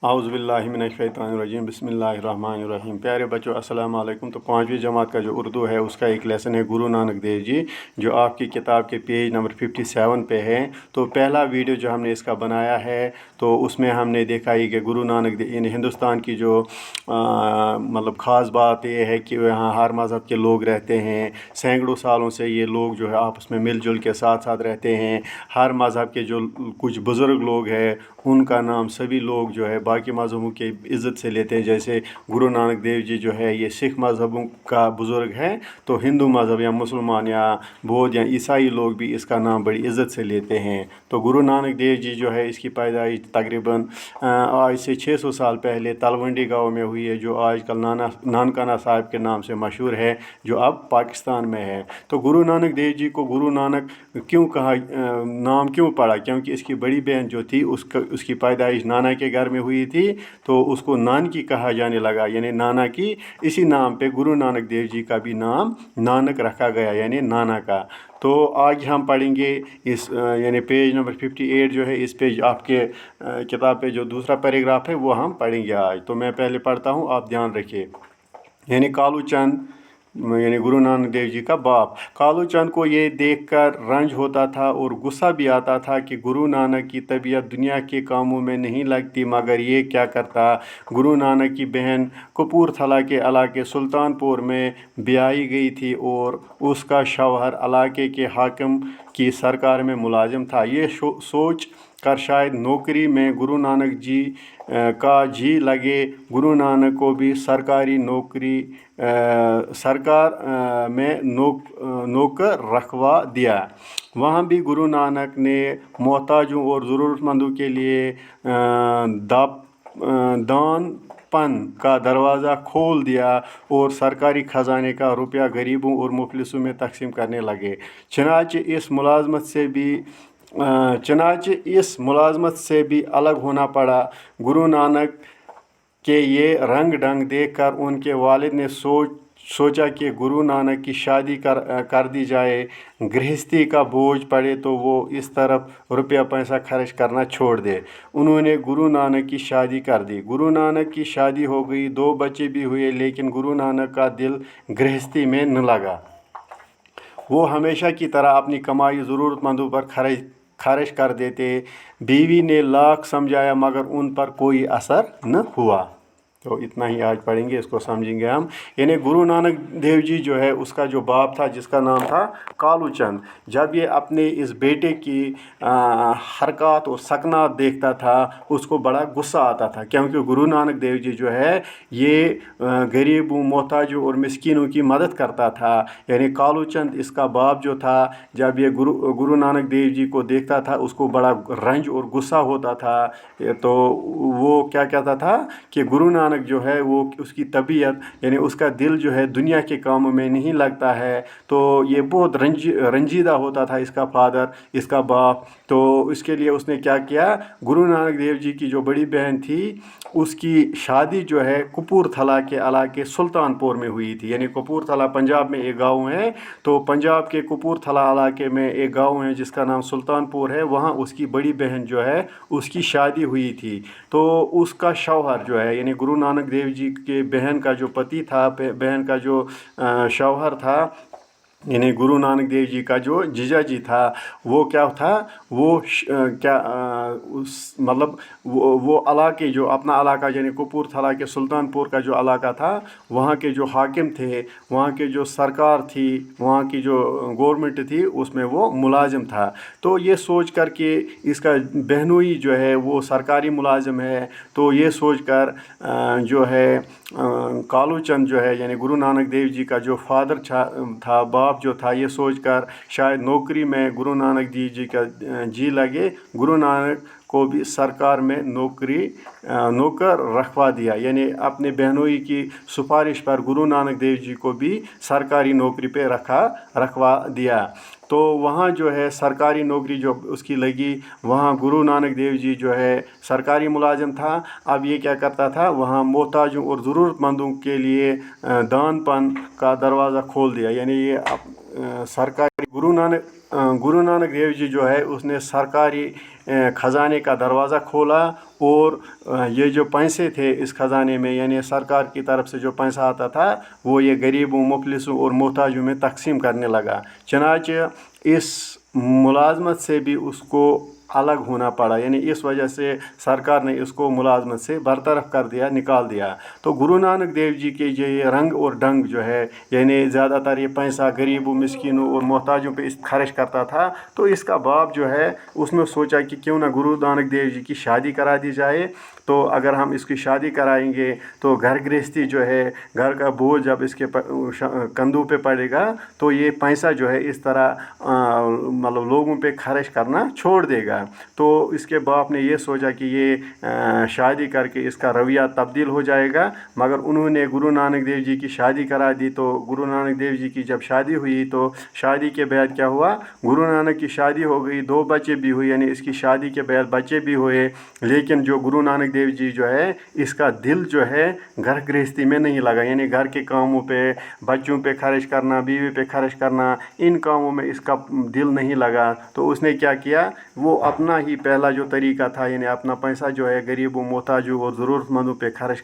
आउज़ुबिल्लाहिमिनश्शैतानिर्रजीम बिस्मिल्लाहिर्रहमानिर्रहीम। प्यारे बच्चों अस्सलाम वालेकुम। तो 5वीं जमात का जो उर्दू है उसका एक लेसन है गुरु नानक देव जी, जो आपकी किताब के पेज नंबर 57 पे है। तो पहला वीडियो जो हमने इसका बनाया है तो उसमें हमने देखा ही कि गुरु नानक देव यानी हिंदुस्तान की जो मतलब ख़ास बात ये है कि यहाँ हर मज़हब के लोग रहते हैं। सैकड़ों सालों से ये लोग जो है आपस में मिलजुल के साथ साथ रहते हैं। हर मज़हब के जो कुछ बुज़ुर्ग लोग हैं उनका नाम सभी लोग जो है बाकी मज़हबों के इज़्ज़त से लेते हैं। जैसे गुरु नानक देव जी जो है ये सिख मज़हबों का बुज़ुर्ग है, तो हिंदू मज़हब या मुसलमान या बौद्ध या ईसाई लोग भी इसका नाम बड़ी इज़्ज़त से लेते हैं। तो गुरु नानक देव जी जो है इसकी पैदाइश तकरीबन आज से 600 साल पहले तलवंडी गाँव में हुई है, जो आजकल नानकाना साहिब के नाम से मशहूर है, जो अब पाकिस्तान में है। तो गुरु नानक देव जी को गुरु नानक क्यों कहा, नाम क्यों पड़ा? क्योंकि इसकी बड़ी बहन जो थी उसकी पैदाइश नाना के घर में हुई थी, तो उसको नानकी कहा जाने लगा, यानी नाना की। इसी नाम पे गुरु नानक देव जी का भी नाम नानक रखा गया, यानी नाना का। तो आज हम पढ़ेंगे इस यानी पेज नंबर 58 जो है, इस पेज आपके किताब पे जो दूसरा पैराग्राफ है वो हम पढ़ेंगे आज। तो मैं पहले पढ़ता हूँ, आप ध्यान रखिए। यानी कालू चंद यानी गुरु नानक देव जी का बाप। कालू चंद को ये देखकर रंज होता था और गुस्सा भी आता था कि गुरु नानक की तबीयत दुनिया के कामों में नहीं लगती, मगर ये क्या करता। गुरु नानक की बहन कपूरथला के इलाके सुल्तानपुर में ब्याही गई थी और उसका शौहर इलाके के हाकिम की सरकार में मुलाजिम था। ये सोच कर शायद नौकरी में गुरु नानक जी का जी लगे, गुरु नानक को भी सरकारी नौकरी सरकार में नौकर रखवा दिया। वहाँ भी गुरु नानक ने मोहताजों और ज़रूरतमंदों के लिए दानपन का दरवाज़ा खोल दिया और सरकारी ख़जाने का रुपया गरीबों और मुफलिसों में तकसीम करने लगे। चनाचे इस मुलाजमत से भी अलग होना पड़ा। गुरु नानक के ये रंग ढंग देखकर उनके वालिद ने सोचा कि गुरु नानक की शादी कर दी जाए। गृहस्थी का बोझ पड़े तो वो इस तरफ रुपया पैसा खर्च करना छोड़ दे। उन्होंने गुरु नानक की शादी कर दी। गुरु नानक की शादी हो गई, 2 बच्चे भी हुए, लेकिन गुरु नानक का दिल गृहस्थी में न लगा। वो हमेशा की तरह अपनी कमाई ज़रूरतमंदों पर खर्च कर देते। बीवी ने लाख समझाया मगर उन पर कोई असर न हुआ। तो इतना ही आज पढ़ेंगे, इसको समझेंगे हम। यानी गुरु नानक देव जी जो है उसका जो बाप था जिसका नाम था कालू चंद, जब ये अपने इस बेटे की हरकत और सकनात देखता था उसको बड़ा गुस्सा आता था, क्योंकि गुरु नानक देव जी जो है ये गरीबों, मोहताजों और मिस्कीनों की मदद करता था। यानी कालू चंद इसका बाप जो था, जब ये गुरु नानक देव जी को देखता था उसको बड़ा रंज और गुस्सा होता था। तो वो क्या कहता था कि गुरु नानक जो है वो उसकी तबीयत यानी उसका दिल जो है दुनिया के कामों में नहीं लगता है। तो ये बहुत रंजीदा होता था इसका फादर, इसका बाप। तो इसके लिए उसने क्या किया, गुरु नानक देव जी की जो बड़ी बहन थी उसकी शादी जो है कपूरथला के इलाके सुल्तानपुर में हुई थी। यानी कपूरथला पंजाब में एक गांव है, तो पंजाब के कपूरथला इलाके में एक गांव है जिसका नाम सुल्तानपुर है। वहाँ उसकी बड़ी बहन जो है उसकी शादी हुई थी। तो उसका शौहर जो है यानी गुरु नानक देव जी के बहन का जो पति था, बहन का जो शौहर था, यानी गुरु नानक देव जी का जो जीजा जी था, वो क्या था, वो उस मतलब वो इलाके जो अपना इलाका यानी कपूरथला के सुल्तानपुर का जो इलाका था, वहाँ के जो हाकिम थे, वहाँ के जो सरकार थी, वहाँ की जो गवर्नमेंट थी, उसमें वो मुलाजिम था। तो ये सोच कर कि इसका बहनोई जो है वो सरकारी मुलाजिम है, तो ये सोच कर जो है कालू चंद जो है यानी गुरु नानक देव जी का जो फादर था, बाप जो था, ये सोचकर शायद नौकरी में गुरु नानक देव जी का जी लगे, गुरु नानक को भी सरकार में नौकर रखवा दिया। यानी अपने बहनोई की सिफारिश पर गुरु नानक देव जी को भी सरकारी नौकरी पे रखवा दिया। तो वहाँ जो है सरकारी नौकरी जो उसकी लगी, वहाँ गुरु नानक देव जी जो है सरकारी मुलाजिम था। अब ये क्या करता था, वहाँ मोहताजों और ज़रूरतमंदों के लिए दानपन का दरवाज़ा खोल दिया। यानी ये सरकारी गुरु नानक देव जी जो है उसने सरकारी ख़जाने का दरवाज़ा खोला और ये जो पैसे थे इस ख़जाने में, यानी सरकार की तरफ से जो पैसा आता था वो ये गरीबों, मुफलिसों और मोहताजों में तकसीम करने लगा। चनाचे इस मुलाजमत से भी उसको अलग होना पड़ा, यानी इस वजह से सरकार ने इसको मुलाजमत से बरतरफ कर दिया, निकाल दिया। तो गुरु नानक देव जी के जो ये रंग और ढंग जो है, यानी ज़्यादातर ये पैसा गरीबों, मिस्किनों और मोहताजों पे खर्च करता था। तो इसका बाप जो है उसने सोचा कि क्यों ना गुरु नानक देव जी की शादी करा दी जाए। तो अगर हम इसकी शादी कराएंगे तो घर गृहस्थी जो है, घर का बोझ जब इसके कंधों पे पड़ेगा तो ये पैसा जो है इस तरह मतलब लोगों पे खर्च करना छोड़ देगा। तो इसके बाप ने ये सोचा कि ये शादी करके इसका रवैया तब्दील हो जाएगा, मगर उन्होंने गुरु नानक देव जी की शादी करा दी। तो गुरु नानक देव जी की जब शादी हुई तो शादी के बाद क्या हुआ, गुरु नानक की शादी हो गई, 2 बच्चे भी हुए, यानी इसकी शादी के बाद बच्चे भी हुए। लेकिन जो गुरु नानक देव जी जो है इसका दिल जो है घर गृहस्थी में नहीं लगा, यानी घर के कामों पे, बच्चों पे खर्च करना, बीवी पे खर्च करना, इन कामों में इसका दिल नहीं लगा। तो उसने क्या किया, वो अपना ही पहला जो तरीका था, यानी अपना पैसा जो है गरीबों, मोहताजों और ज़रूरतमंदों पे खर्च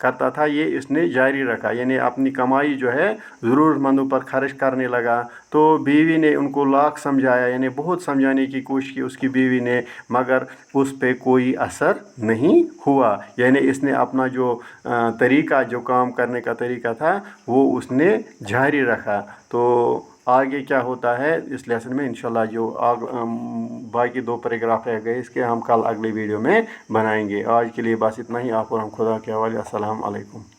करता था, ये इसने जारी रखा, यानी अपनी कमाई जो है ज़रूरतमंदों पर खर्च करने लगा। तो बीवी ने उनको लाख समझाया, यानी बहुत समझाने की कोशिश की उसकी बीवी ने, मगर उस पे कोई असर नहीं हुआ। यानी इसने अपना जो तरीका, जो काम करने का तरीका था वो उसने जारी रखा। तो आगे क्या होता है इस लेसन में इंशाल्लाह, जो बाकी 2 पैराग्राफ रह गए इसके हम कल अगली वीडियो में बनाएंगे। आज के लिए बस इतना ही। आप और हम खुदा के हवाले। अस्सलाम वालेकुम।